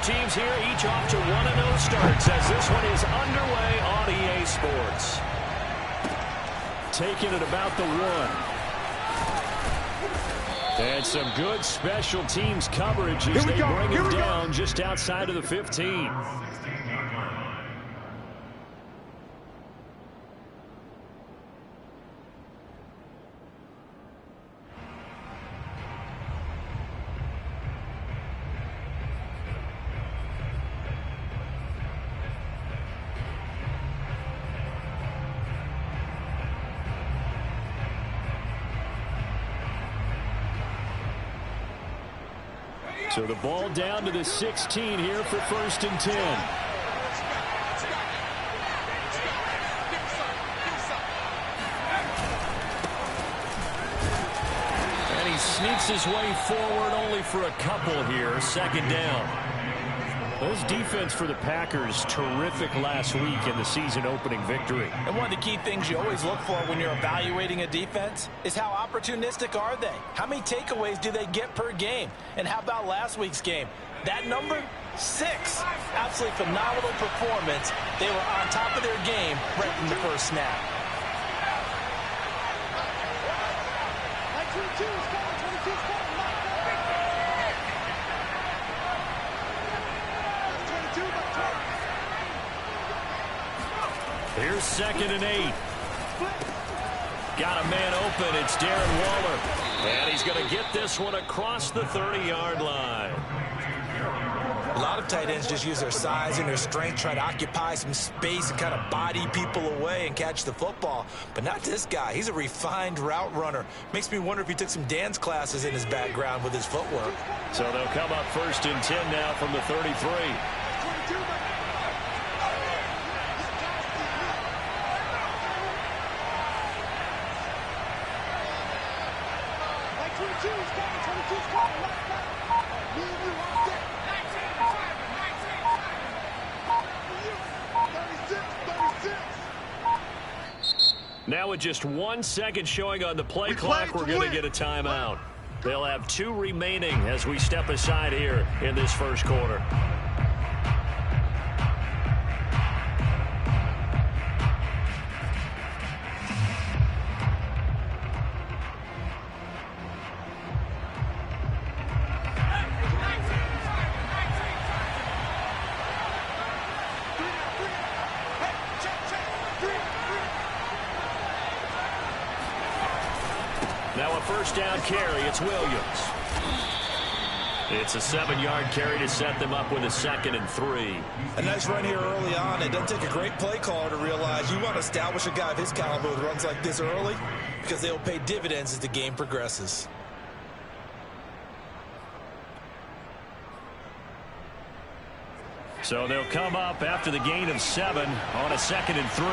teams here, each off to 1-0 starts as this one is underway on EA Sports. Taking it about the 1. And some good special teams coverage as they bring him down just outside of the 15. So the ball down to the 16 here for 1st and 10. And he sneaks his way forward only for a couple here. 2nd down. This defense for the Packers, terrific last week in the season-opening victory. And one of the key things you always look for when you're evaluating a defense is how opportunistic are they? How many takeaways do they get per game? And how about last week's game? That number, 6. Absolutely phenomenal performance. They were on top of their game right from the first snap. Here's 2nd and 8. Got a man open. It's Darren Waller. And he's going to get this one across the 30-yard line. A lot of tight ends just use their size and their strength, try to occupy some space and kind of body people away and catch the football. But not this guy. He's a refined route runner. Makes me wonder if he took some dance classes in his background with his footwork. So they'll come up 1st and 10 now from the 33. Now with just 1 second showing on the play clock, we're going to get a timeout. They'll have 2 remaining as we step aside here in this 1st quarter. Now a 1st down carry. It's Williams. It's a 7-yard carry to set them up with a 2nd and 3. A nice run here early on. It doesn't take a great play caller to realize you want to establish a guy of his caliber with runs like this early because they'll pay dividends as the game progresses. So they'll come up after the gain of 7 on a 2nd and 3.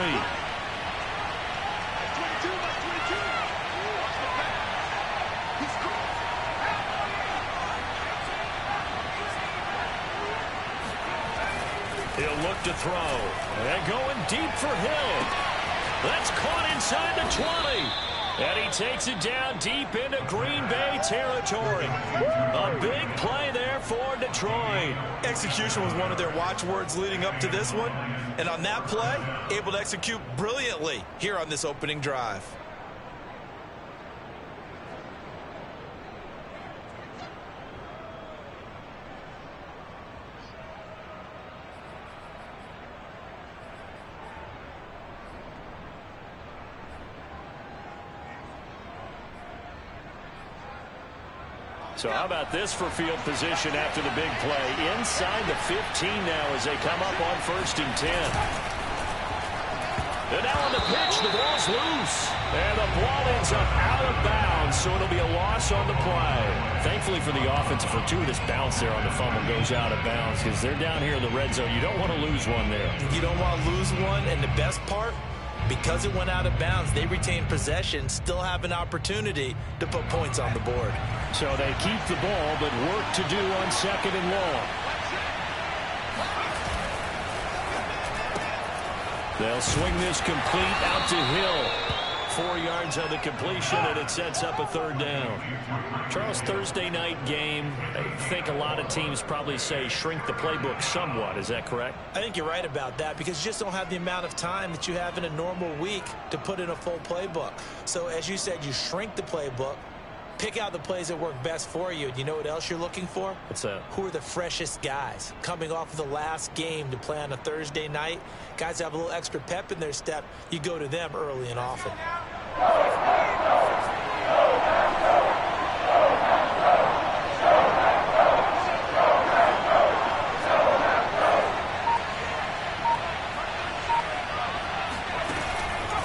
He'll look to throw. And going deep for Hill. That's caught inside the 20. And he takes it down deep into Green Bay territory. A big play there for Detroit. Execution was one of their watchwords leading up to this one. And on that play, able to execute brilliantly here on this opening drive. So how about this for field position after the big play? Inside the 15 now as they come up on 1st and 10. And now on the pitch, the ball's loose. And the ball ends up out of bounds, so it'll be a loss on the play. Thankfully for the offense, a fortuitous bounce there on the fumble goes out of bounds because they're down here in the red zone. You don't want to lose one there. You don't want to lose one, and the best part, because it went out of bounds, they retain possession, still have an opportunity to put points on the board. So they keep the ball, but work to do on 2nd and long. They'll swing this complete out to Hill. 4 yards on the completion, and it sets up a 3rd down. Charles, Thursday night game, I think a lot of teams probably say shrink the playbook somewhat. Is that correct? I think you're right about that because you just don't have the amount of time that you have in a normal week to put in a full playbook. So as you said, you shrink the playbook, pick out the plays that work best for you. And you know what else you're looking for? What's that? Who are the freshest guys coming off of the last game to play on a Thursday night? Guys that have a little extra pep in their step, you go to them early and often.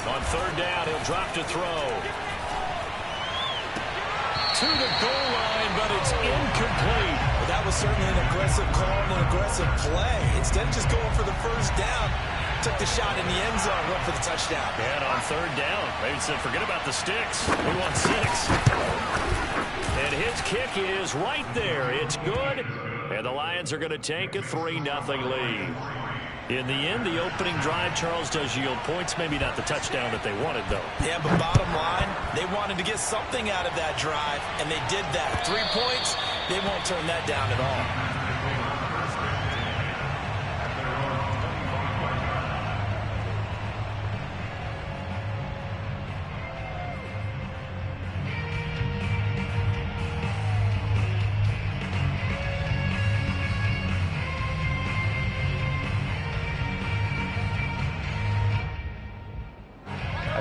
On 3rd down, he'll drop to throw. To the goal line, but it's incomplete. Well, that was certainly an aggressive call and an aggressive play. Instead of just going for the 1st down, took the shot in the end zone, went for the touchdown. And on 3rd down, they said, forget about the sticks. We want 6. And his kick is right there. It's good. And the Lions are going to take a 3-0 lead. In the end, the opening drive, Charles, does yield points. Maybe not the touchdown that they wanted, though. Yeah, but bottom line, they wanted to get something out of that drive, and they did that. 3 points, they won't turn that down at all.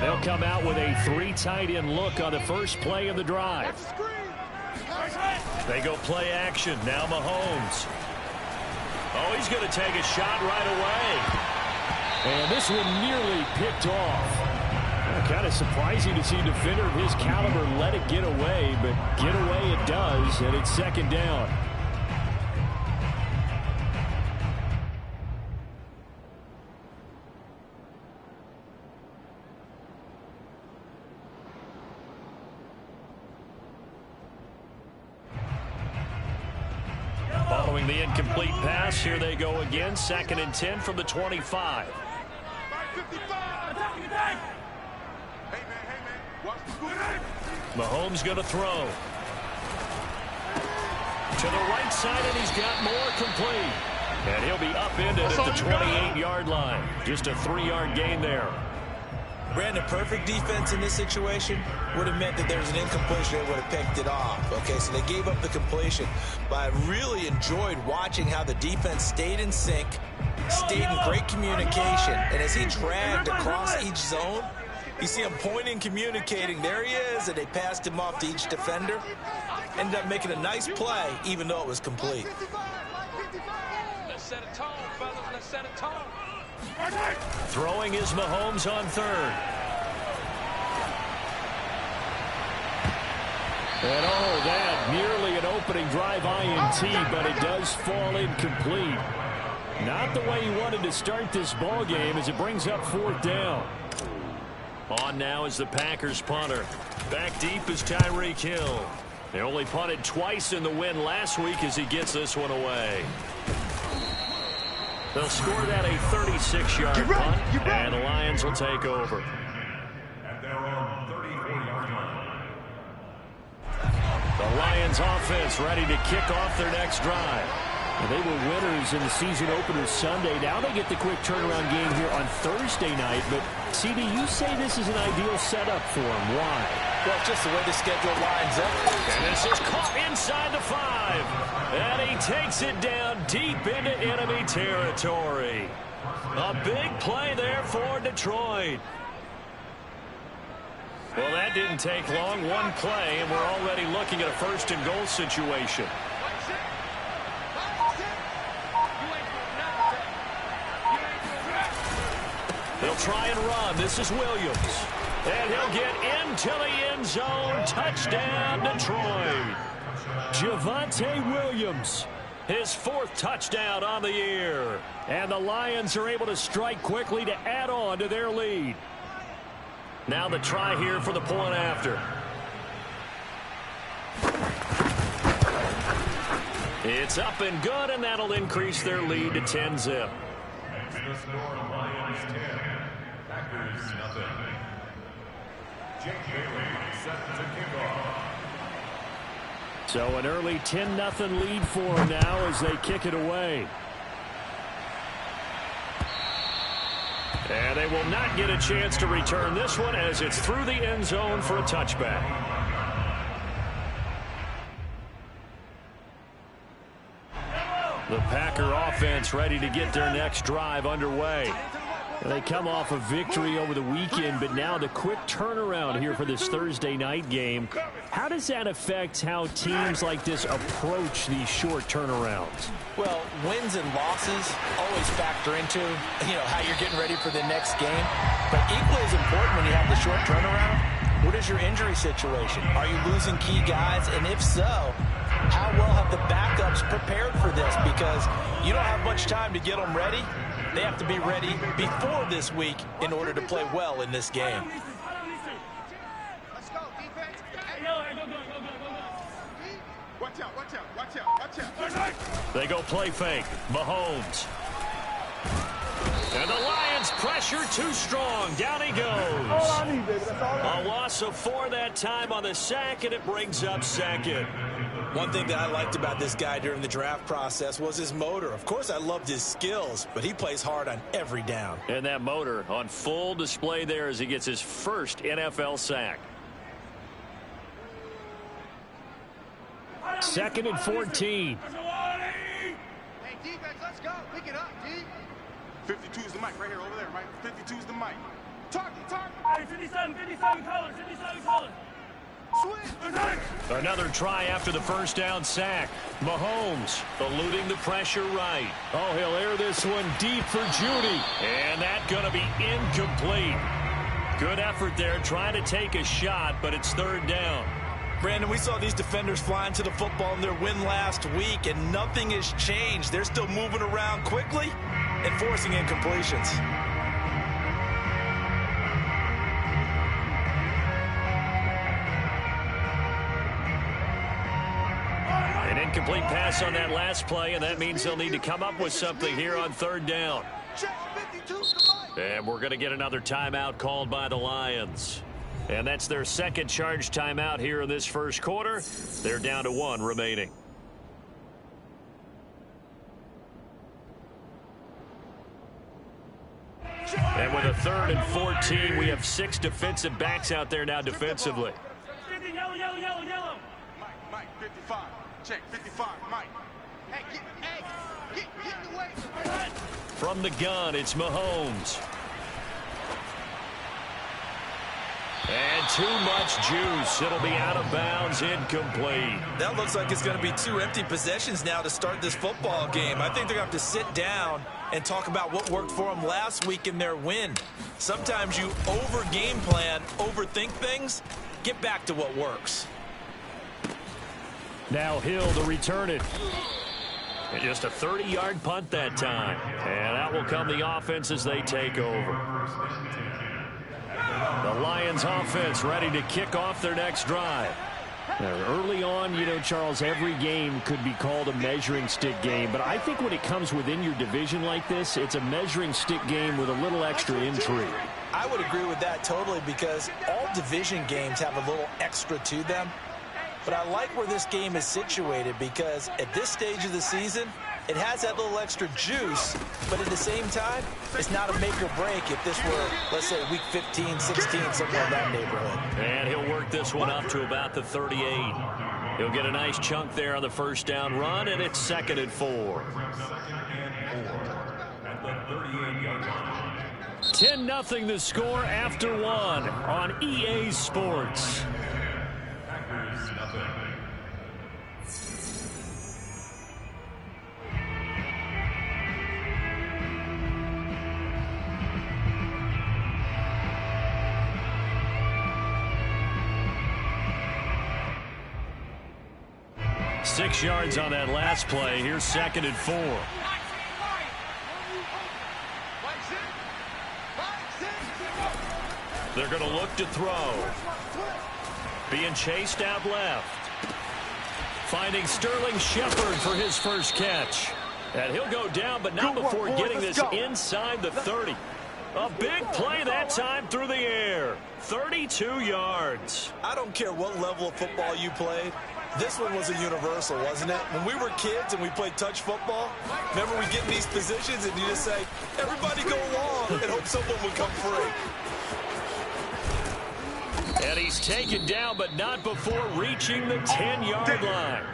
They'll come out with a 3 tight end look on the first play of the drive. They go play action. Now Mahomes. Oh, he's going to take a shot right away. And this one nearly picked off. Kind of surprising to see a defender of his caliber let it get away, but get away it does, and it's 2nd down. Following the incomplete pass, here they go again. 2nd and 10 from the 25. Mahomes going to throw. To the right side, and he's got more complete. And he'll be upended at the 28-yard line. Just a 3-yard gain there. Brandon, perfect defense in this situation would have meant that there's an incompletion that would have picked it off. Okay, so they gave up the completion. But I really enjoyed watching how the defense stayed in sync, stayed in great communication. And as he dragged across each zone, you see him pointing, communicating. There he is, and they passed him off to each defender. Ended up making a nice play, even though it was complete. Let's set a tone, fellas. Let's set a tone. Throwing is Mahomes on 3rd. And oh, that nearly an opening drive INT, but it does fall incomplete. Not the way he wanted to start this ball game as it brings up 4th down. On now is the Packers punter. Back deep is Tyreek Hill. They only punted twice in the win last week as he gets this one away. They'll score that a 36-yard punt, and the Lions will take over. At their own 34-yard line. The Lions offense ready to kick off their next drive. And they were winners in the season opener Sunday. Now they get the quick turnaround game here on Thursday night. But, CD, you say this is an ideal setup for them. Why? Well, just the way the schedule lines up. And this is caught inside the 5. And he takes it down deep into enemy territory. A big play there for Detroit. Well, that didn't take long. One play, and we're already looking at a 1st and goal situation. They'll try and run. This is Williams. And he'll get into the end zone. Touchdown, Detroit. Javonte Williams, his 4th touchdown on the year. And the Lions are able to strike quickly to add on to their lead. Now the try here for the point after. It's up and good, and that'll increase their lead to 10-zip. The score, Lions 10, Packers nothing. So an early 10-0 lead for them now as they kick it away. And they will not get a chance to return this one as it's through the end zone for a touchback. The Packer offense ready to get their next drive underway. They come off a victory over the weekend, but now the quick turnaround here for this Thursday night game. How does that affect how teams like this approach these short turnarounds? Well, wins and losses always factor into, how you're getting ready for the next game. But equally as important when you have the short turnaround, what is your injury situation? Are you losing key guys? And if so, how well have the backups prepared for this? Because you don't have much time to get them ready. They have to be ready before this week in order to play well in this game. Let's go, defense. Watch out, watch out, watch out, watch out. They go play fake. Mahomes. And the Lions pressure too strong. Down he goes. All I need, baby. That's all I need. A loss of 4 that time on the sack, and it brings up second. One thing that I liked about this guy during the draft process was his motor. Of course, I loved his skills, but he plays hard on every down. And that motor on full display there as he gets his first NFL sack. 2nd and 14. Hey, defense, let's go. Pick it up, D. 52 is the mic right here, over there, right? 52 is the mic. Target. Hey, 57 colors. Another try after the first down sack. Mahomes eluding the pressure right. Oh, he'll air this one deep for Judy. And that's going to be incomplete. Good effort there trying to take a shot, but it's 3rd down. Brandon, we saw these defenders flying to the football in their win last week, and nothing has changed. They're still moving around quickly and forcing incompletions. An incomplete pass on that last play, and that means they'll need to come up with something here on 3rd down. And we're going to get another timeout called by the Lions. And that's their second charge timeout here in this first quarter. They're down to 1 remaining. And with a 3rd and 14, we have 6 defensive backs out there now defensively. Yellow. Mike, 55. Check, 55, Mike. Get in the way. From the gun, it's Mahomes. And too much juice. It'll be out of bounds, incomplete. That looks like it's going to be 2 empty possessions now to start this football game. I think they're going to have to sit down and talk about what worked for them last week in their win. Sometimes you over-game plan, overthink things. Get back to what works. Now Hill to return it. And just a 30-yard punt that time. And that will come the offense as they take over. The Lions offense ready to kick off their next drive. Now, early on, Charles, every game could be called a measuring stick game. But I think when it comes within your division like this, it's a measuring stick game with a little extra intrigue. I would agree with that totally because all division games have a little extra to them. But I like where this game is situated because at this stage of the season, it has that little extra juice, but at the same time, it's not a make or break if this were, let's say, week 15, 16, somewhere in that neighborhood. And he'll work this one up to about the 38. He'll get a nice chunk there on the first down run, and it's 2nd and 4. 10-0 the score after 1 on EA Sports. Six yards on that last play. Here's 2nd and 4. They're going to look to throw. Being chased out left. Finding Sterling Shepard for his first catch. And he'll go down, but not before getting this inside the 30. A big play that time through the air. 32 yards. I don't care what level of football you played. This one was a universal, wasn't it? When we were kids and we played touch football, remember we get in these positions and you just say, everybody go along, and hope someone would come free. And he's taken down, but not before reaching the 10-yard line.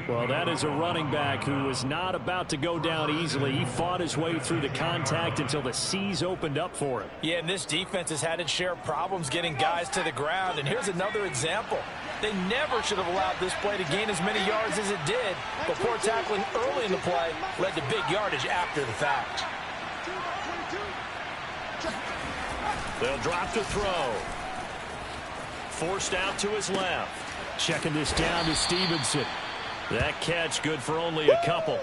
Well, that is a running back who was not about to go down easily. He fought his way through the contact until the seas opened up for him. Yeah, and this defense has had its share of problems getting guys to the ground. And here's another example. They never should have allowed this play to gain as many yards as it did. But poor tackling early in the play led to big yardage after the fact. They'll drop to throw. Forced out to his left. Checking this down to Stevenson. That catch good for only a couple.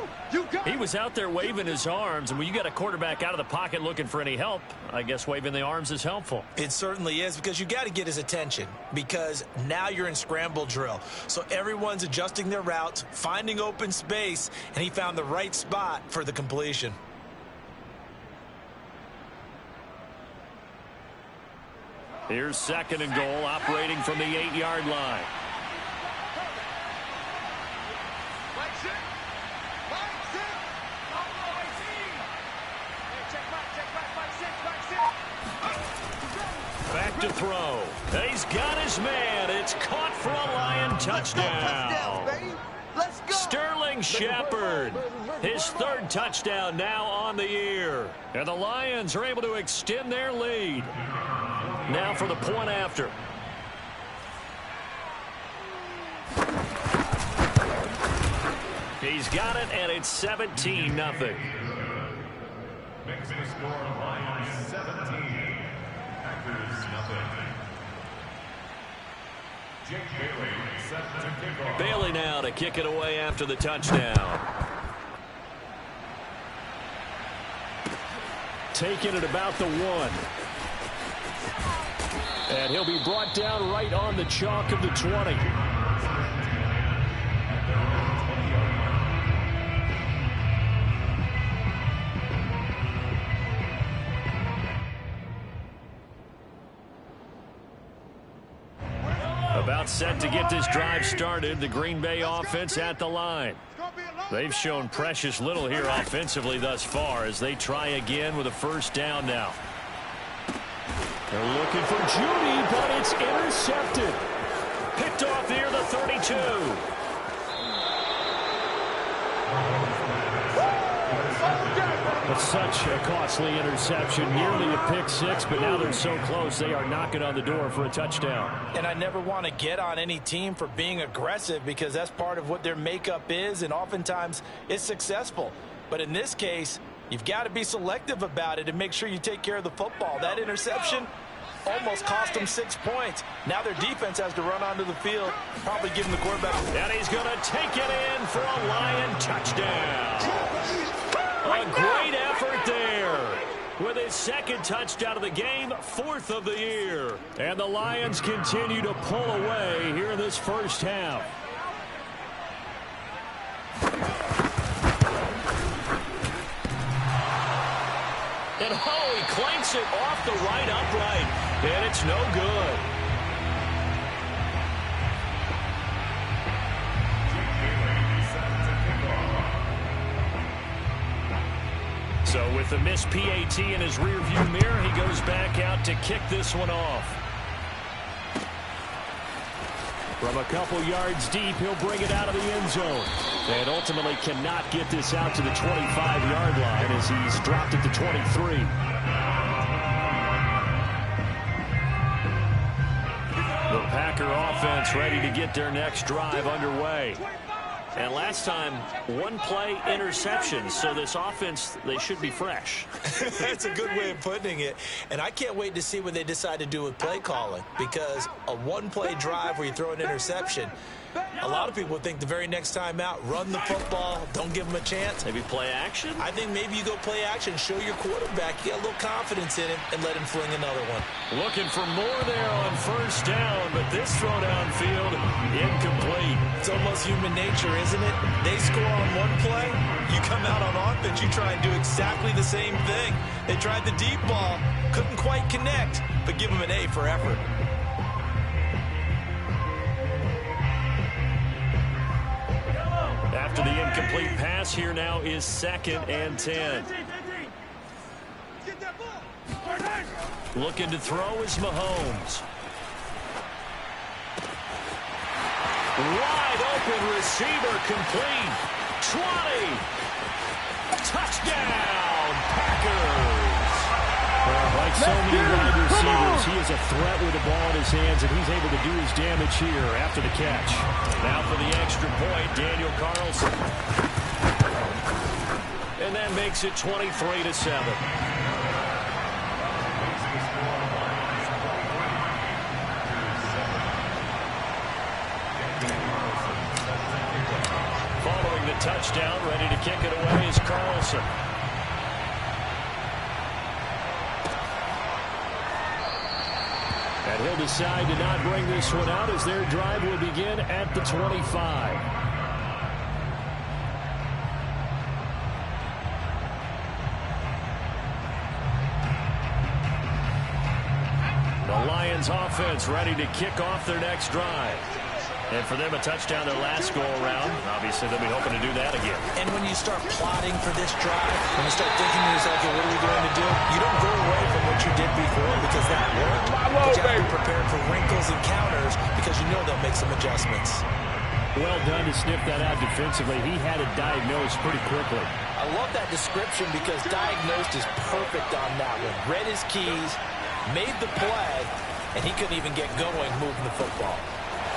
He was out there waving his arms, and when you got a quarterback out of the pocket looking for any help, I guess waving the arms is helpful. It certainly is, because you got to get his attention, because now you're in scramble drill. So everyone's adjusting their routes, finding open space, and he found the right spot for the completion. Here's 2nd and goal, operating from the 8-yard line. Back to throw. He's got his man. It's caught for a Lion touchdown. Sterling Shepard, his 3rd touchdown now on the year. And the Lions are able to extend their lead. Now for the point after. He's got it, and it's 17-0. Makes the score Lions 17. Packers nothing. Jake Bailey set to kick off. Bailey now to kick it away after the touchdown. Taking it about the 1. And he'll be brought down right on the chalk of the 20. About set to get this drive started, the Green Bay offense at the line. They've shown precious little here offensively thus far as they try again with a 1st down now. They're looking for Judy, but it's intercepted. Picked off near the 32. It's such a costly interception, nearly a pick-6, but now they're so close they are knocking on the door for a touchdown. And I never want to get on any team for being aggressive, because that's part of what their makeup is, and oftentimes it's successful. But in this case, you've got to be selective about it and make sure you take care of the football. That interception almost cost them 6 points. Now their defense has to run onto the field, probably giving the quarterback. And he's going to take it in for a Lion touchdown. A great effort there. With his 2nd touchdown of the game, 4th of the year. And the Lions continue to pull away here in this 1st half. And he clanks it off the right upright. And it's no good. So with the missed PAT in his rearview mirror, he goes back out to kick this one off. From a couple yards deep, he'll bring it out of the end zone. And ultimately cannot get this out to the 25-yard line as he's dropped at the 23. The Packer offense ready to get their next drive underway. And last time, 1-play interception. So this offense, they should be fresh. That's a good way of putting it. And I can't wait to see what they decide to do with play calling, because a 1-play drive where you throw an interception, A lot of people think the very next time out, run the football, don't give him a chance. Maybe play action? I think maybe you go play action, show your quarterback, get a little confidence in him, and let him fling another one. Looking for more there on first down, but this throw downfield, incomplete. It's almost human nature, isn't it? They score on one play, you come out on offense, you try and do exactly the same thing. They tried the deep ball, couldn't quite connect, but give them an A for effort. After the incomplete pass, here now is 2nd and 10. Looking to throw is Mahomes. Wide open receiver, complete. 20. Touchdown, Packers. Like so many wide receivers, he is a threat with the ball in his hands, and he's able to do his damage here after the catch. Now for the extra point, Daniel Carlson. And that makes it 23-7. Following the touchdown, ready to kick it away is Carlson. And he'll decide to not bring this one out as their drive will begin at the 25. The Lions offense ready to kick off their next drive. And for them, a touchdown their last go-around. Obviously, they'll be hoping to do that again. And when you start plotting for this drive, when you start thinking to yourself, okay, what are we going to do? You don't go away from what you did before because that worked. But you have to be prepared for wrinkles and counters because you know they'll make some adjustments. Well done to sniff that out defensively. He had it diagnosed pretty quickly. I love that description because diagnosed is perfect on that one. Read his keys, made the play, and he couldn't even get going moving the football.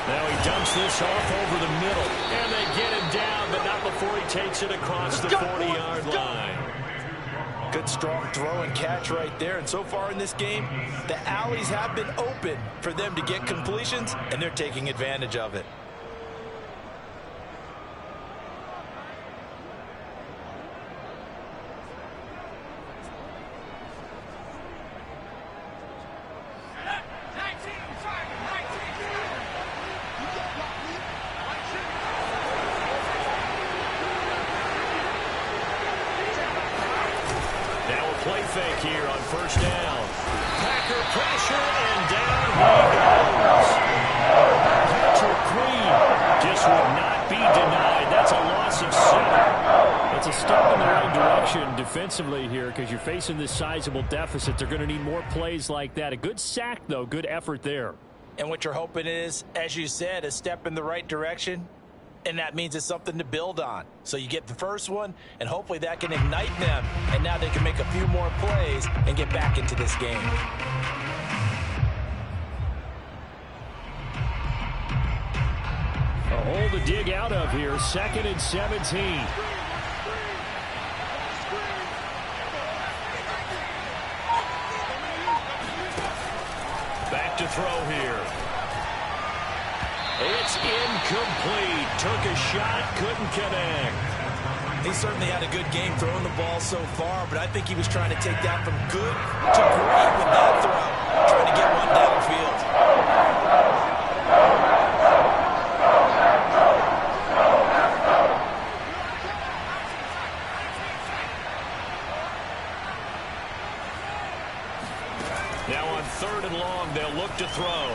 Now he dumps this off over the middle, and they get him down, but not before he takes it across the 40-yard line. Good strong throw and catch right there, and so far in this game, the alleys have been open for them to get completions, and they're taking advantage of it. Play fake here on first down. Packer pressure, and down he goes. Patrick Queen just would not be denied. That's a loss of 7. It's a step in the right direction defensively here because you're facing this sizable deficit. They're going to need more plays like that. A good sack, though. Good effort there. And what you're hoping is, as you said, a step in the right direction. And that means it's something to build on. So you get the first one, and hopefully that can ignite them. And now they can make a few more plays and get back into this game. A hole to dig out of here. 2nd and 17. Back to throw here. It's incomplete. Took a shot, couldn't connect. He certainly had a good game throwing the ball so far, but I think he was trying to take that from good to great with that throw, trying to get one downfield. Now on 3rd and long, they'll look to throw.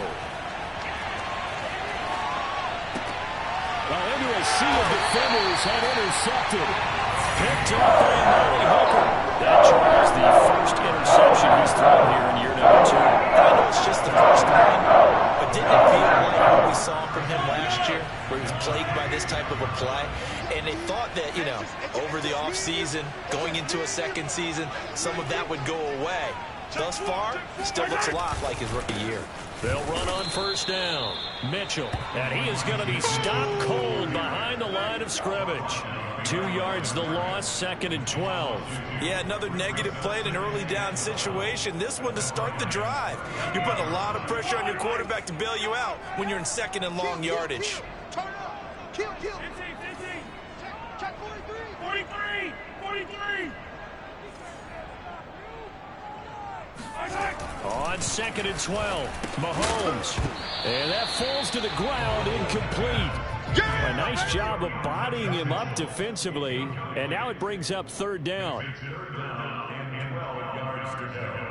Well, into a sea of defenders and intercepted. Picked up by Murray Hooker. That draws the first interception he's thrown here in year number 2. I know it's just the first one, but didn't it feel like what we saw from him last year, where he was plagued by this type of a play? And they thought that, you know, over the offseason, going into a second season, some of that would go away. Thus far, still looks a lot like his rookie year. They'll run on first down. Mitchell, and he is going to be stopped cold behind the line of scrimmage. 2 yards the loss, 2nd and 12. Yeah, another negative play in an early down situation. This one to start the drive. You're putting a lot of pressure on your quarterback to bail you out when you're in 2nd and long yardage. 15. Check 43. 43. On 2nd and 12, Mahomes. And that falls to the ground, incomplete. A nice job of bodying him up defensively. And now it brings up 3rd down. And 12 yards to go.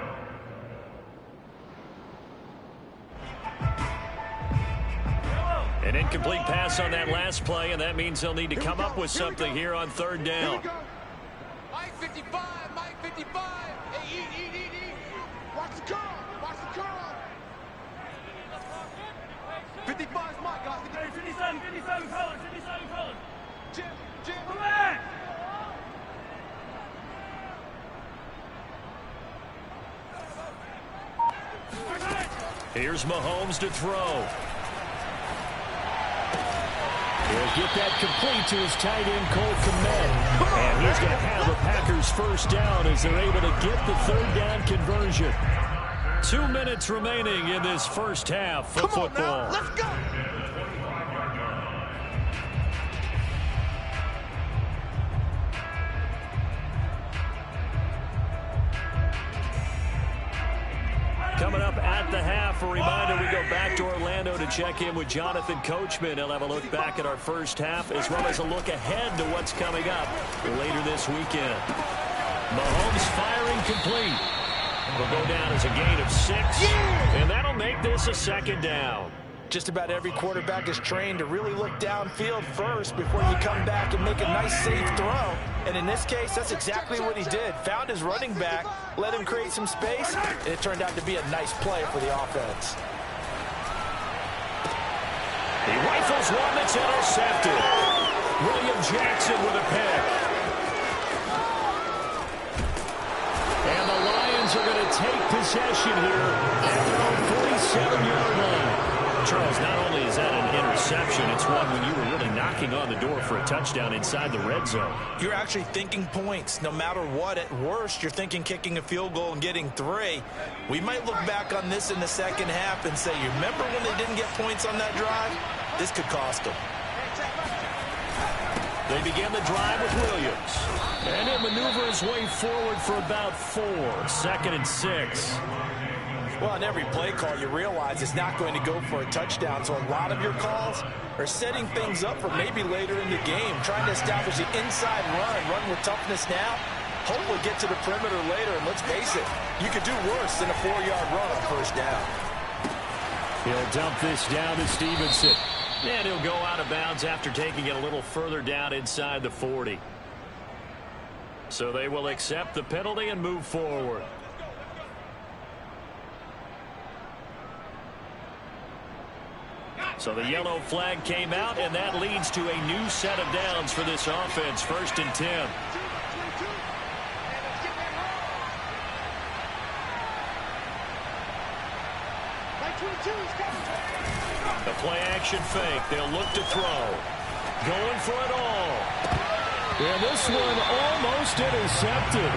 An incomplete pass on that last play, and that means they'll need to come up with something here on 3rd down. Mike 55, Mike 55. Hey, eat. Watch the curl. 55 is my guy. 57 colors. Jim. Come back. Here's Mahomes to throw. He'll get that complete to his tight end, Cole Kmet. And he's going to have the Packers 1st down as they're able to get the 3rd down conversion. 2 minutes remaining in this first half of football. Let's go. Coming up at the half, a reminder we go back to Orlando to check in with Jonathan Coachman. He'll have a look back at our first half as well as a look ahead to what's coming up later this weekend. Mahomes firing complete. Will go down as a gain of 6, and that'll make this a 2nd down. Just about every quarterback is trained to really look downfield first before you come back and make a nice, safe throw. And in this case, that's exactly what he did. Found his running back, let him create some space, and it turned out to be a nice play for the offense. He rifles one that's intercepted. William Jackson with a pick. And the Lions are going to take possession here at their own 47-yard line. Charles, not only is that an interception, it's one when you were really knocking on the door for a touchdown inside the red zone. You're actually thinking points no matter what. At worst, you're thinking kicking a field goal and getting 3. We might look back on this in the second half and say, you remember when they didn't get points on that drive? This could cost them. They begin the drive with Williams. And he'll maneuver his way forward for about 4. 2nd and 6. Well, on every play call, you realize it's not going to go for a touchdown. So a lot of your calls are setting things up for maybe later in the game, trying to establish the inside run with toughness now, hopefully get to the perimeter later. And let's face it, you could do worse than a 4-yard run on 1st down. He'll dump this down to Stevenson. And he'll go out of bounds after taking it a little further down inside the 40. So they will accept the penalty and move forward. So the yellow flag came out, and that leads to a new set of downs for this offense. 1st and 10. The play action fake. They'll look to throw. Going for it all. And this one almost intercepted.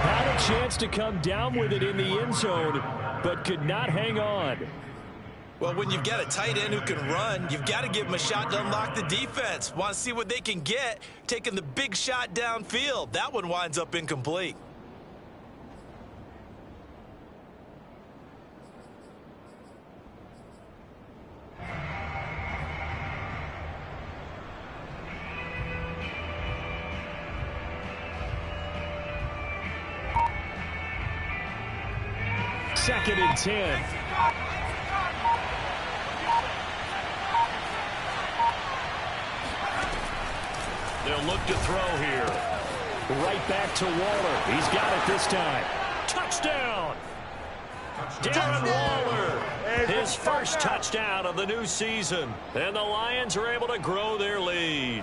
Had a chance to come down with it in the end zone, but could not hang on. Well, when you've got a tight end who can run, you've got to give him a shot to unlock the defense. Want to see what they can get, taking the big shot downfield. That one winds up incomplete. Second and 10. They'll look to throw here. Right back to Waller. He's got it this time. Touchdown! Darren Waller, his first touchdown of the new season. And the Lions are able to grow their lead.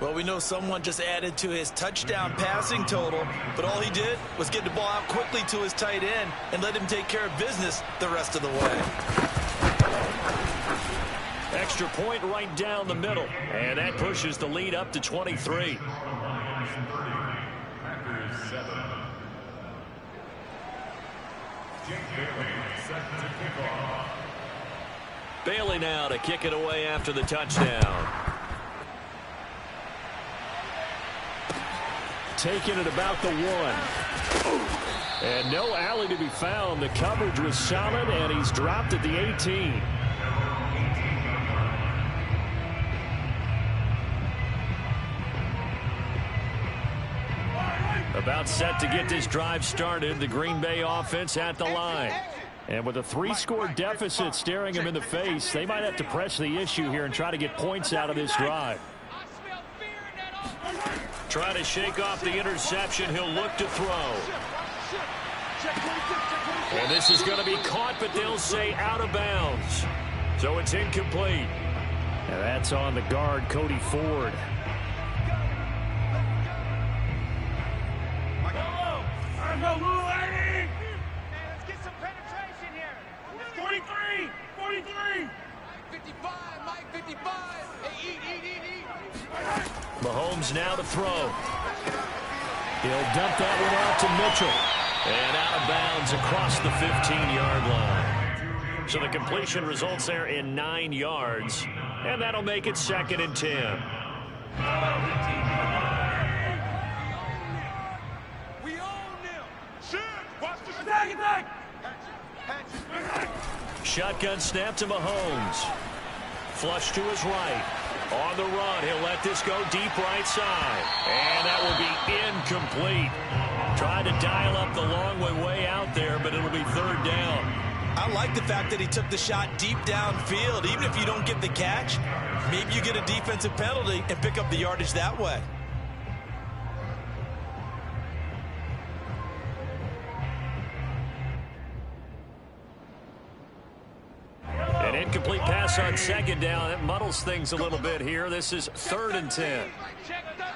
Well, we know someone just added to his touchdown passing total, but all he did was get the ball out quickly to his tight end and let him take care of business the rest of the way. Extra point right down the middle, and that pushes the lead up to 23. Bailey now to kick it away after the touchdown. taken at about the 1. And no alley to be found. The coverage was solid, and he's dropped at the 18. About set to get this drive started. The Green Bay offense at the line. And with a 3-score deficit staring him in the face, they might have to press the issue here and try to get points out of this drive. Trying to shake off the interception. He'll look to throw. And this is going to be caught, but they'll say out of bounds. So it's incomplete. And that's on the guard, Cody Ford. Let's get some penetration here. 43. 55. Mike 55. Hey, eat. Mahomes now to throw. He'll dump that one off to Mitchell. And out of bounds across the 15-yard line. So the completion results there in 9 yards. And that'll make it 2nd and 10. Shotgun snap to Mahomes. Flush to his right. On the run, he'll let this go deep right side. And that will be incomplete. Tried to dial up the long way out there, but it'll be 3rd down. I like the fact that he took the shot deep downfield. Even if you don't get the catch, maybe you get a defensive penalty and pick up the yardage that way. An incomplete pass on 2nd down. It muddles things a little bit here. This is 3rd and 10. Check 13.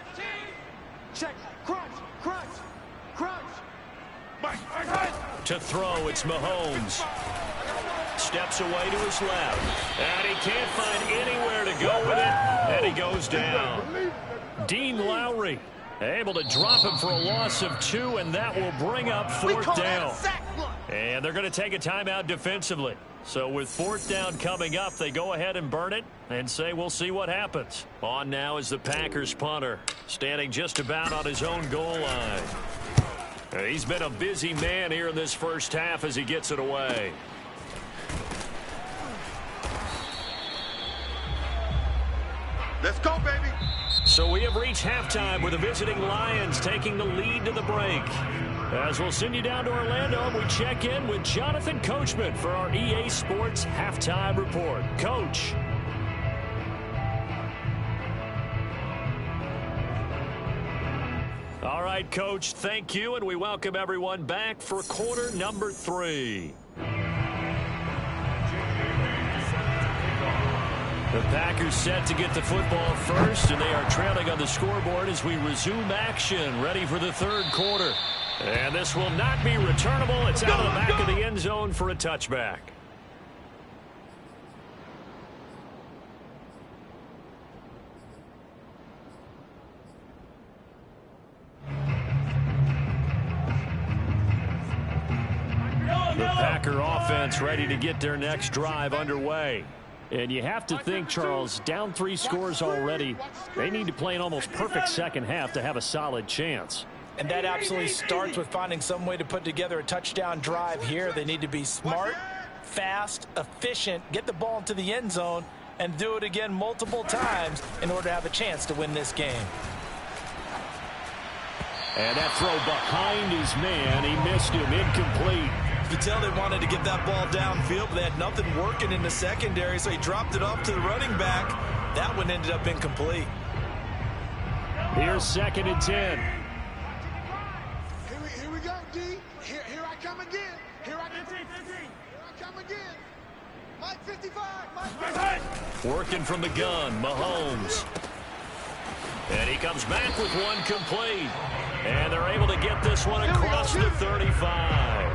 Check. Crunch. To throw, it's Mahomes. Steps away to his left. And he can't find anywhere to go with it. And he goes down. Dean Lowry able to drop him for a loss of 2, and that will bring up 4th down. And they're going to take a timeout defensively. So with 4th down coming up, they go ahead and burn it and say we'll see what happens. On now is the Packers punter, standing just about on his own goal line. He's been a busy man here in this first half as he gets it away. Let's go, baby. So we have reached halftime with the visiting Lions taking the lead to the break. As we'll send you down to Orlando, we check in with Jonathan Coachman for our EA Sports Halftime Report. Coach. All right, Coach, thank you, and we welcome everyone back for quarter number 3. The Packers set to get the football first, and they are trailing on the scoreboard as we resume action, ready for the 3rd quarter. And this will not be returnable. It's out of the back of the end zone for a touchback. The Packer offense ready to get their next drive underway. And you have to think, Charles, down 3 scores already. They need to play an almost perfect second half to have a solid chance. And that absolutely starts with finding some way to put together a touchdown drive here. They need to be smart, fast, efficient, get the ball into the end zone, and do it again multiple times in order to have a chance to win this game. And that throw behind his man, he missed him, incomplete. You tell they wanted to get that ball downfield, but they had nothing working in the secondary, so he dropped it off to the running back. That one ended up incomplete. Here's 2nd and 10. Here we go, D. Here I come again. Here I come again. Mike 55. Mike 55. Working from the gun, Mahomes. And he comes back with one complete. And they're able to get this one across the 35.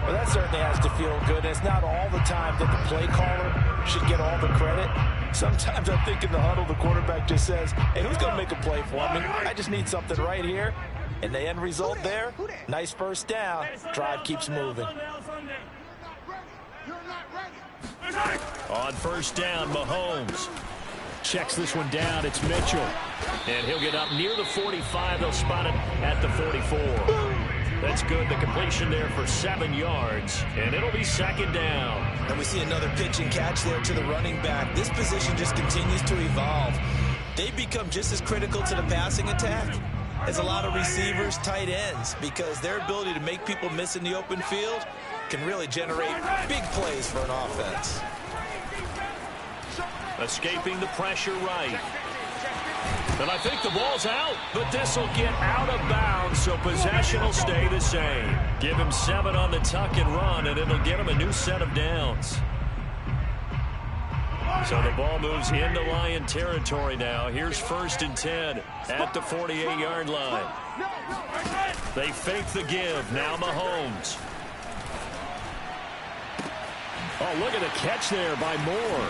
Well, that certainly has to feel good. It's not all the time that the play caller should get all the credit. Sometimes I think in the huddle, the quarterback just says, hey, who's going to make a play for me? I just need something right here. And the end result there, nice first down. Drive keeps moving. You're not ready. On first down, Mahomes. Checks this one down. It's Mitchell. And he'll get up near the 45. They'll spot it at the 44. That's good. The completion there for 7 yards. And it'll be 2nd down. And we see another pitch and catch there to the running back. This position just continues to evolve. They become just as critical to the passing attack as a lot of receivers, tight ends, because their ability to make people miss in the open field can really generate big plays for an offense. Escaping the pressure right. And I think the ball's out, but this will get out of bounds, so possession will stay the same. Give him 7 on the tuck and run, and it'll get him a new set of downs. So the ball moves into Lion territory now. Here's 1st and 10 at the 48-yard line. They fake the give. Now Mahomes. Oh, look at the catch there by Moore.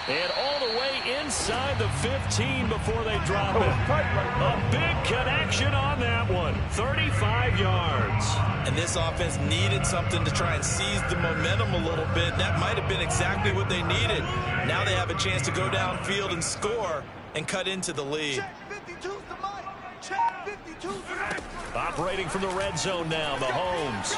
And all the way inside the 15 before they drop it. A big connection on that one. 35 yards. And this offense needed something to try and seize the momentum a little bit. That might have been exactly what they needed. Now they have a chance to go downfield and score and cut into the lead. Operating from the red zone now, Mahomes.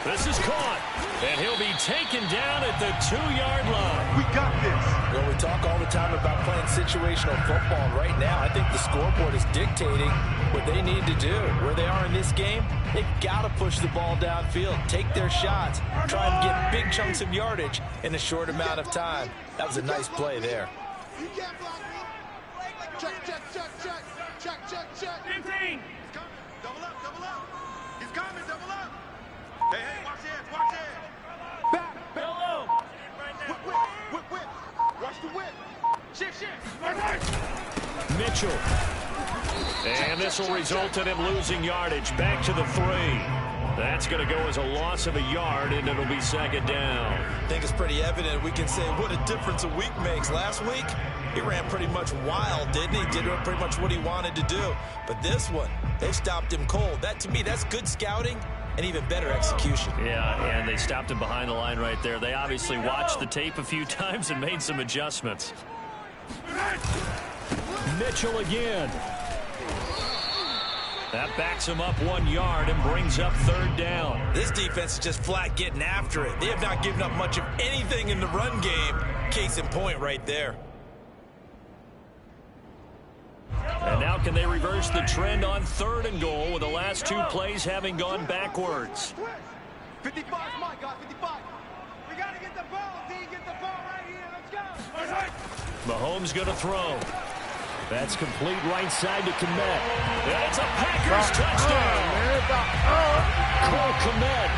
This is caught, and he'll be taken down at the 2-yard line. We got this. Well, we talk all the time about playing situational football, and right now I think the scoreboard is dictating what they need to do. Where they are in this game, they've got to push the ball downfield, take their shots, try and get big chunks of yardage in a short amount of time. That was a nice play there. You can't block me. Check, check, check, check. Check, check, check. 15. He's coming. Double up, double up. He's coming, double up. Hey, hey, watch it, watch it. Back, back. Low. Whip, whip, whip, whip. Watch the whip. Shift, shift. Mitchell. And this will result in him losing yardage. Back to the 3. That's going to go as a loss of a yard, and it'll be 2nd down. I think it's pretty evident. We can say what a difference a week makes. Last week, he ran pretty much wild, didn't he? Did pretty much what he wanted to do. But this one, they stopped him cold. That, to me, that's good scouting and even better execution. Yeah, and they stopped him behind the line right there. They obviously watched the tape a few times and made some adjustments. Mitchell again. That backs him up 1 yard and brings up 3rd down. This defense is just flat getting after it. They have not given up much of anything in the run game. Case in point right there. And now can they reverse the trend on 3rd and goal with the last 2 plays having gone backwards? 55 is my guy, 55. We got to get the ball, D. Get the ball right here. Let's go. Mahomes going to throw. That's complete right side to Kmet. That's a Packers touchdown. Cole Kmet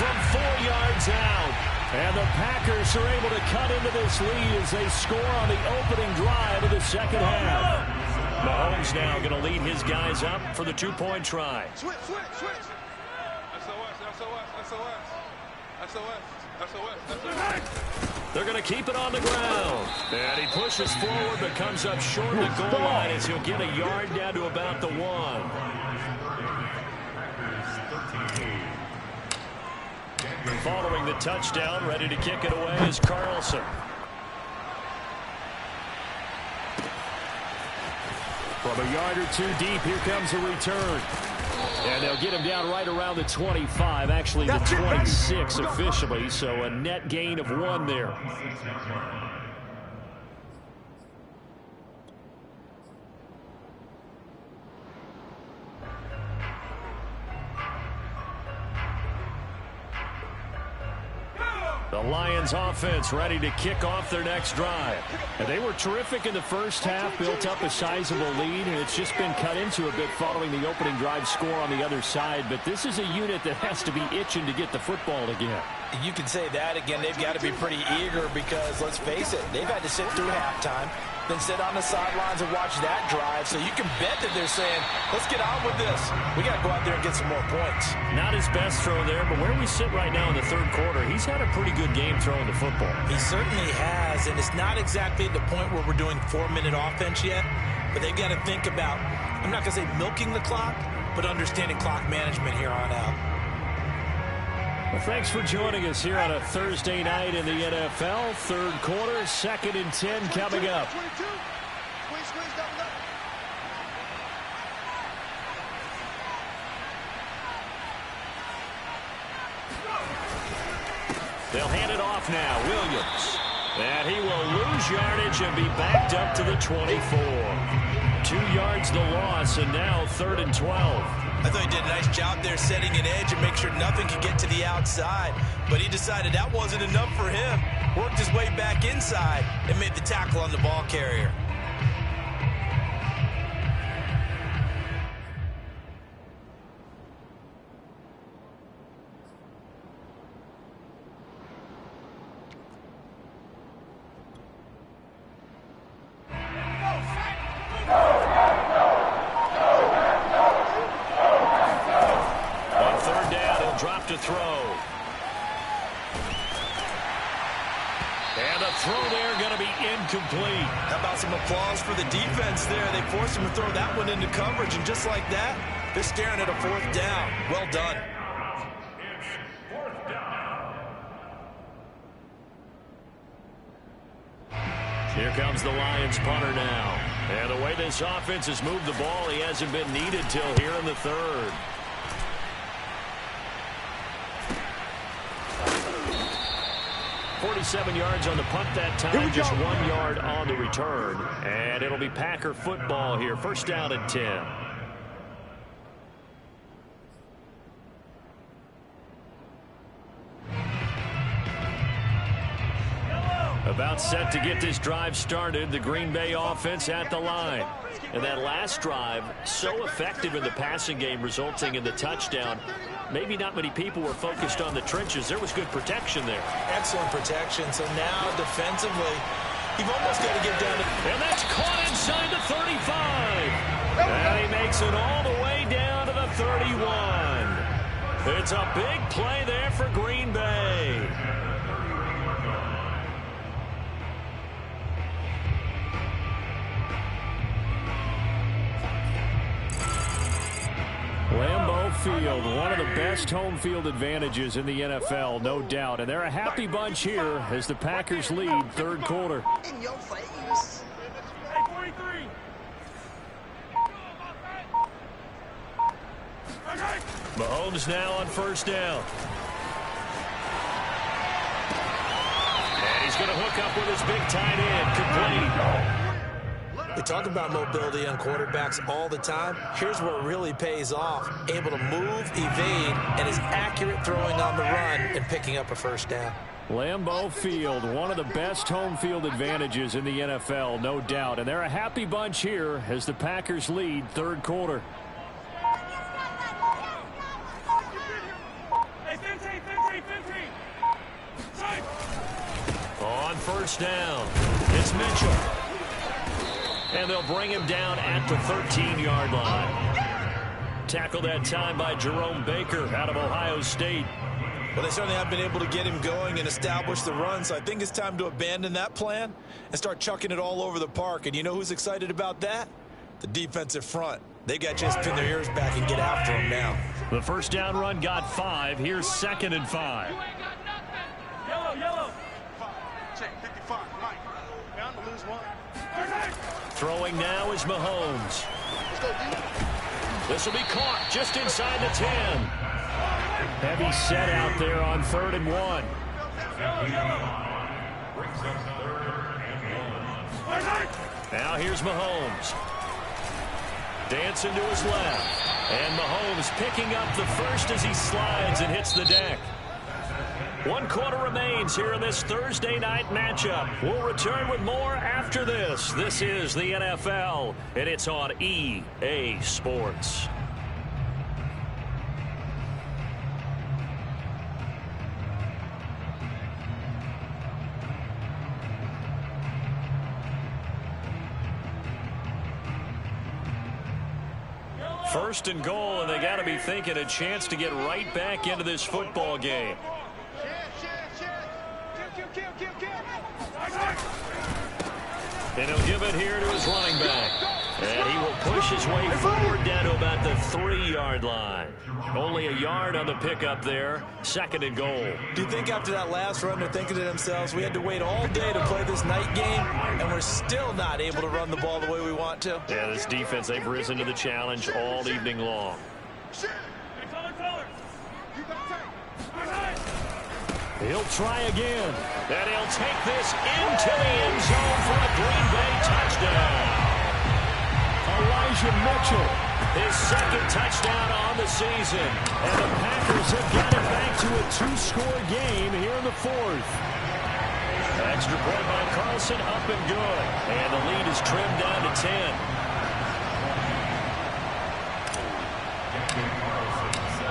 from 4 yards out. And the Packers are able to cut into this lead as they score on the opening drive of the 2nd half. Mahomes now going to lead his guys up for the 2-point try. Switch, switch, switch. SOS, SOS, SOS. SOS, SOS, SOS. They're going to keep it on the ground. And he pushes forward but comes up short of the goal line as he'll get a yard down to about the 1. Following the touchdown, ready to kick it away is Carlson. From a yard or 2 deep, here comes a return. And they'll get him down right around the 25, actually the 26 officially, so a net gain of 1 there. The Lions offense ready to kick off their next drive. And they were terrific in the first half, built up a sizable lead, and it's just been cut into a bit following the opening drive score on the other side. But this is a unit that has to be itching to get the football again. You can say that again. They've got to be pretty eager because, let's face it, they've had to sit through halftime, then sit on the sidelines and watch that drive. So you can bet that they're saying, let's get on with this. We got to go out there and get some more points. Not his best throw there, but where we sit right now in the 3rd quarter, he's had a pretty good game throwing the football. He certainly has, and it's not exactly at the point where we're doing 4-minute offense yet, but they've got to think about, I'm not going to say milking the clock, but understanding clock management here on out. Well, thanks for joining us here on a Thursday night in the NFL. Third quarter, 2nd and 10 coming up. 22. Squeeze, double up. They'll hand it off now. Williams. And he will lose yardage and be backed up to the 24. 2 yards the loss, and now 3rd and 12. I thought he did a nice job there setting an edge and make sure nothing could get to the outside. But he decided that wasn't enough for him. Worked his way back inside and made the tackle on the ball carrier. To throw. And the throw there going to be incomplete. How about some applause for the defense there? They forced him to throw that one into coverage, and just like that, they're staring at a 4th down. Well done. It's 4th down. Here comes the Lions punter now. And the way this offense has moved the ball, he hasn't been needed till here in the 3rd. 47 yards on the punt that time, just 1 yard on the return. And it'll be Packer football here. 1st down and 10. About set to get this drive started. The Green Bay offense at the line. And that last drive, so effective in the passing game, resulting in the touchdown. Maybe not many people were focused on the trenches. There was good protection there. Excellent protection. So now defensively, you've almost got to get down to... And that's caught inside the 35. And he makes it all the way down to the 31. It's a big play there for Green Bay. Lambeau Field, one of the best home field advantages in the NFL, no doubt. And they're a happy bunch here as the Packers lead 3rd quarter. In your face. Hey, 43. Mahomes now on 1st down. And he's going to hook up with his big tight end, complete. We talk about mobility on quarterbacks all the time. Here's where it really pays off. Able to move, evade, and is accurate throwing on the run and picking up a 1st down. Lambeau Field, one of the best home field advantages in the NFL, no doubt. And they're a happy bunch here as the Packers lead 3rd quarter. Hey, 15. On 1st down, it's Mitchell. And they'll bring him down at the 13-yard line. Tackled that time by Jerome Baker out of Ohio State. Well, they certainly have been able to get him going and establish the run, so I think it's time to abandon that plan and start chucking it all over the park. And you know who's excited about that? The defensive front. They got a chance to pin their ears back and get after him now. The 1st down run got 5. Here's 2nd and 5. Yellow. Check, 55, Mike. Bound to lose 1. Throwing now is Mahomes. This will be caught just inside the 10. Heavy set out there on 3rd and 1. Now here's Mahomes. Dancing to his left. And Mahomes picking up the 1st as he slides and hits the deck. 1 quarter remains here in this Thursday night matchup. We'll return with more after this. This is the NFL, and it's on EA Sports. First and goal, and they got to be thinking a chance to get right back into this football game. And he'll give it here to his running back. And he will push his way forward down to about the 3-yard line. Only a yard on the pickup there. 2nd and goal. Do you think after that last run they're thinking to themselves, we had to wait all day to play this night game, and we're still not able to run the ball the way we want to? Yeah, this defense, they've risen to the challenge all evening long. He'll try again. And he'll take this into the end zone for a Green Bay touchdown. Elijah Mitchell, his 2nd touchdown on the season. And the Packers have got it back to a 2-score game here in the 4th. Extra point by Carlson, up and good. And the lead is trimmed down to 10.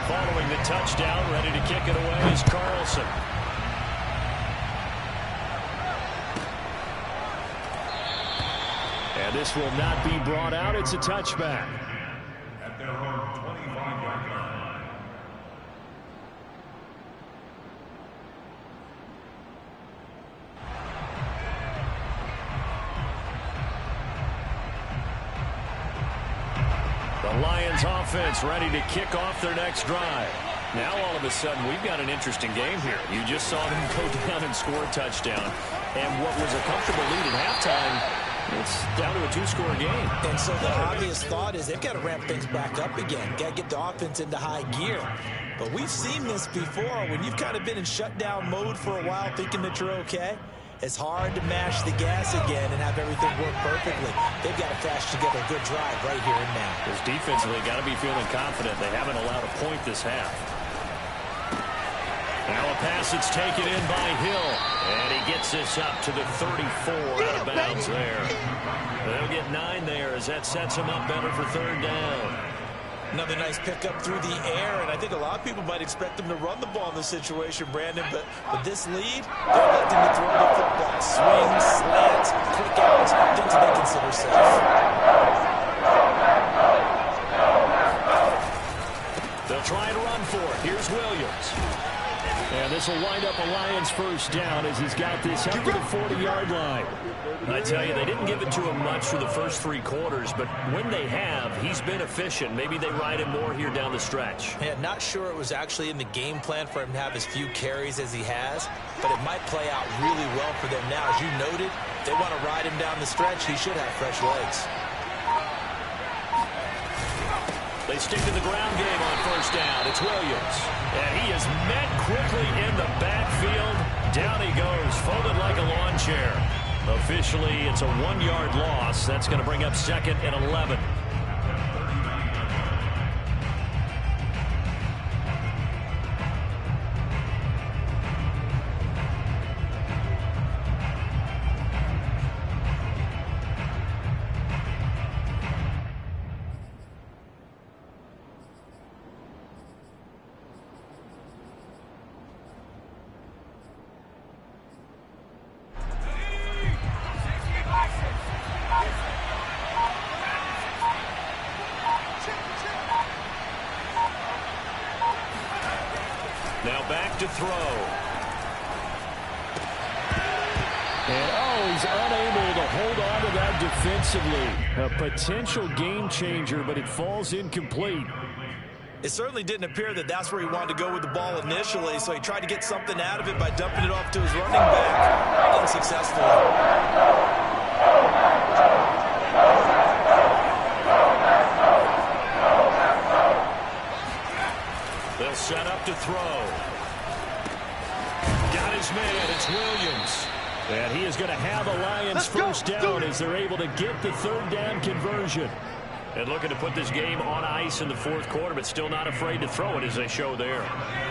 Following the touchdown, ready to kick it away is Carlson. And this will not be brought out. It's a touchback. At their own 25-yard line. The Lions offense ready to kick off their next drive. Now all of a sudden we've got an interesting game here. You just saw them go down and score a touchdown. And what was a comfortable lead at halftime, it's down to a 2-score game. And so the obvious thought is they've got to ramp things back up again. Got to get the offense into high gear. But we've seen this before. When you've kind of been in shutdown mode for a while thinking that you're okay, it's hard to mash the gas again and have everything work perfectly. They've got to crash together a good drive right here and now. Because defensively, got to be feeling confident. They haven't allowed a point this half. Now a pass that's taken in by Hill. And he gets this up to the 34 out of bounds there. They'll get 9 there as that sets him up better for 3rd down. Another nice pickup through the air, and I think a lot of people might expect them to run the ball in this situation, Brandon, but with this lead, they're electing to throw the football. Swings, slants, quick outs, things they consider safe. They'll try to run for it. Here's Williams. And this will wind up a Lions 1st down as he's got this up to the 40-yard line. I tell you, they didn't give it to him much for the first 3 quarters, but when they have, he's been efficient. Maybe they ride him more here down the stretch. Yeah, not sure it was actually in the game plan for him to have as few carries as he has, but it might play out really well for them now. As you noted, they want to ride him down the stretch. He should have fresh legs. They stick to the ground game on 1st down. It's Williams. And he is met quickly in the backfield. Down he goes, folded like a lawn chair. Officially, it's a 1-yard loss. That's going to bring up 2nd and 11. Now back to throw. And he's unable to hold on to that defensively. A potential game changer, but it falls incomplete. It certainly didn't appear that that's where he wanted to go with the ball initially, so he tried to get something out of it by dumping it off to his running back. Unsuccessfully. They'll set up to throw. Got his man. It's Williams. And he is going to have a Lions 1st down as they're able to get the 3rd down conversion. And looking to put this game on ice in the 4th quarter, but still not afraid to throw it as they show there.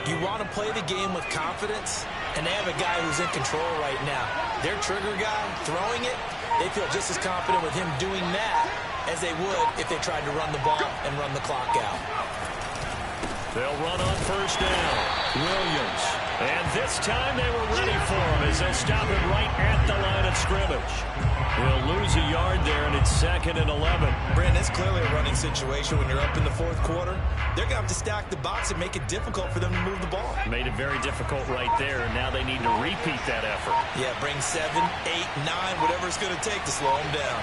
You want to play the game with confidence, and they have a guy who's in control right now. Their trigger guy, throwing it, they feel just as confident with him doing that as they would if they tried to run the ball and run the clock out. They'll run on 1st down. Williams. And this time they were ready for him as they'll stop him right at the line of scrimmage. He'll lose a yard there, and it's 2nd and 11. Brandon, it's clearly a running situation when you're up in the 4th quarter. They're going to have to stack the box and make it difficult for them to move the ball. Made it very difficult right there, and now they need to repeat that effort. Yeah, bring 7, 8, 9, whatever it's going to take to slow them down.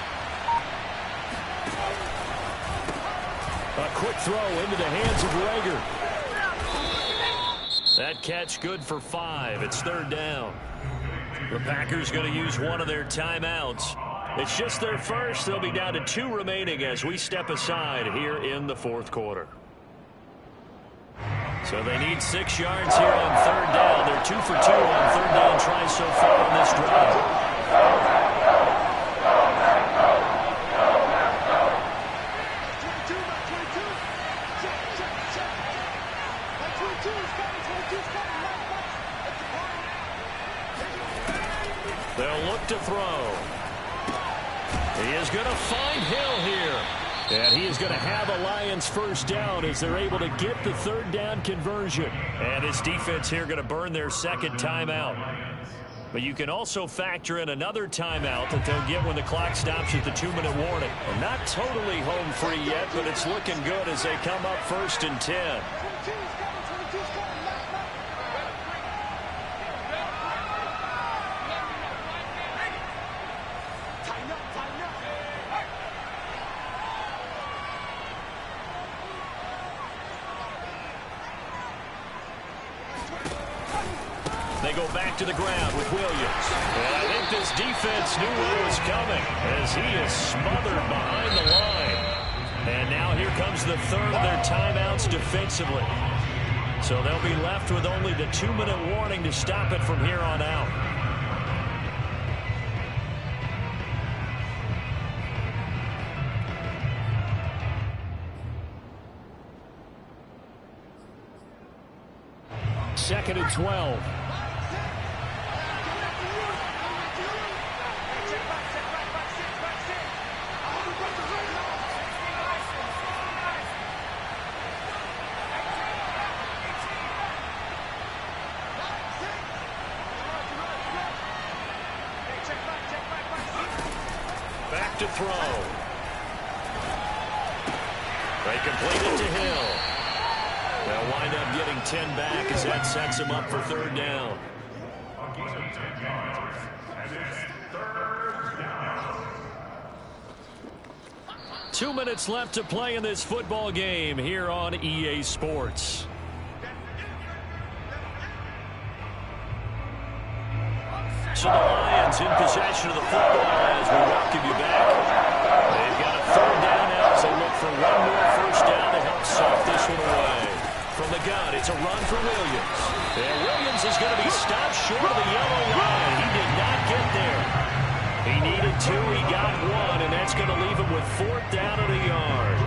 A quick throw into the hands of Rager. That catch good for 5. It's 3rd down. The Packers going to use one of their timeouts. It's just their first. They'll be down to 2 remaining as we step aside here in the 4th quarter. So they need 6 yards here on 3rd down. They're 2 for 2 on 3rd down tries so far on this drive. They'll look to throw. He is going to find Hill here. And he is going to have a Lions first down as they're able to get the 3rd down conversion. And his defense here going to burn their 2nd timeout. But you can also factor in another timeout that they'll get when the clock stops at the 2-minute warning. And not totally home free yet, but it's looking good as they come up 1st and 10. They go back to the ground with Williams. And I think this defense knew what was coming as he is smothered behind the line. And now here comes the 3rd of their timeouts defensively. So they'll be left with only the 2-minute warning to stop it from here on out. Second and 12. Back to throw. They complete it to Hill. They'll wind up getting 10 back as that sets them up for 3rd down. 2 minutes left to play in this football game here on EA Sports. So the Lions in possession of the football as we welcome you back. They've got a 3rd down now as they look for one more first down to help soft this one away. From the gun, it's a run for Williams. And Williams is going to be stopped short of the yellow line. He did not get there. He needed 2, he got 1, and that's going to leave him with 4th down at a yard.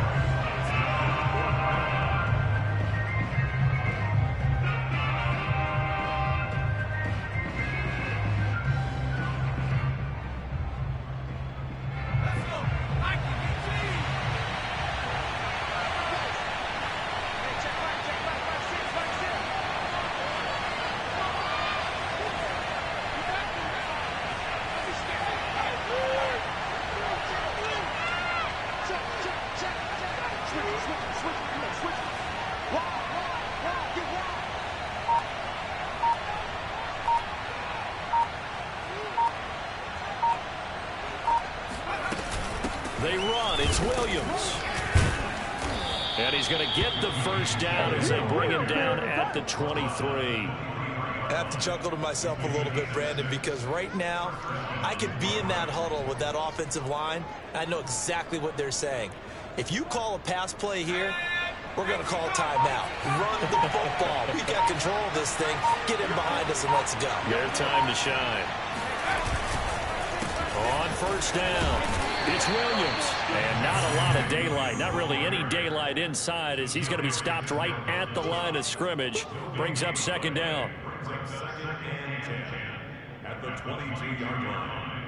They run. It's Williams. And he's going to get the first down as they bring him down at the 23. I have to chuckle to myself a little bit, Brandon, because right now I could be in that huddle with that offensive line. I know exactly what they're saying. If you call a pass play here, we're going to call a timeout. Run the football. We got control of this thing. Get him behind us and let's go. Their time to shine. On first down, it's Williams. And not a lot of daylight. Not really any daylight inside as he's going to be stopped right at the line of scrimmage. Brings up 2nd down. Second and 10 at the 22-yard line.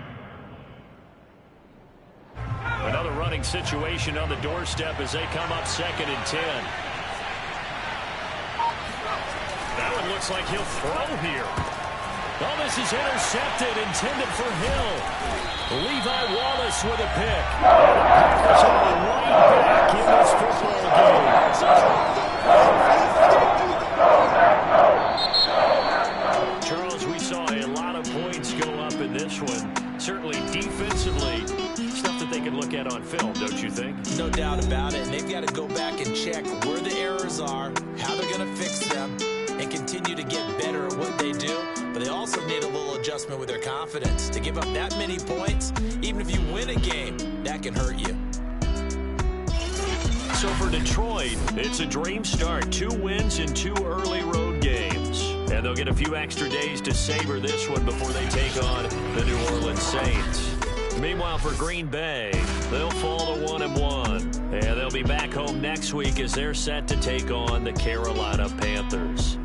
Another running situation on the doorstep as they come up 2nd and 10. That one looks like he'll throw here. Oh, this is intercepted, intended for Hill. Levi Wallace with a pick. And the Packers are right back in this football game. Charles, we saw a lot of points go up in this one. Certainly defensively, stuff that they can look at on film, don't you think? No doubt about it. And they've got a to go back and check where the errors are, how they're going to fix them, and continue to get better at what they do. But they also need a little adjustment with their confidence. To give up that many points, even if you win a game, that can hurt you. So for Detroit, it's a dream start. 2 wins in 2 early road games. And they'll get a few extra days to savor this one before they take on the New Orleans Saints. Meanwhile, for Green Bay, they'll fall to 1-1. And they'll be back home next week as they're set to take on the Carolina Panthers.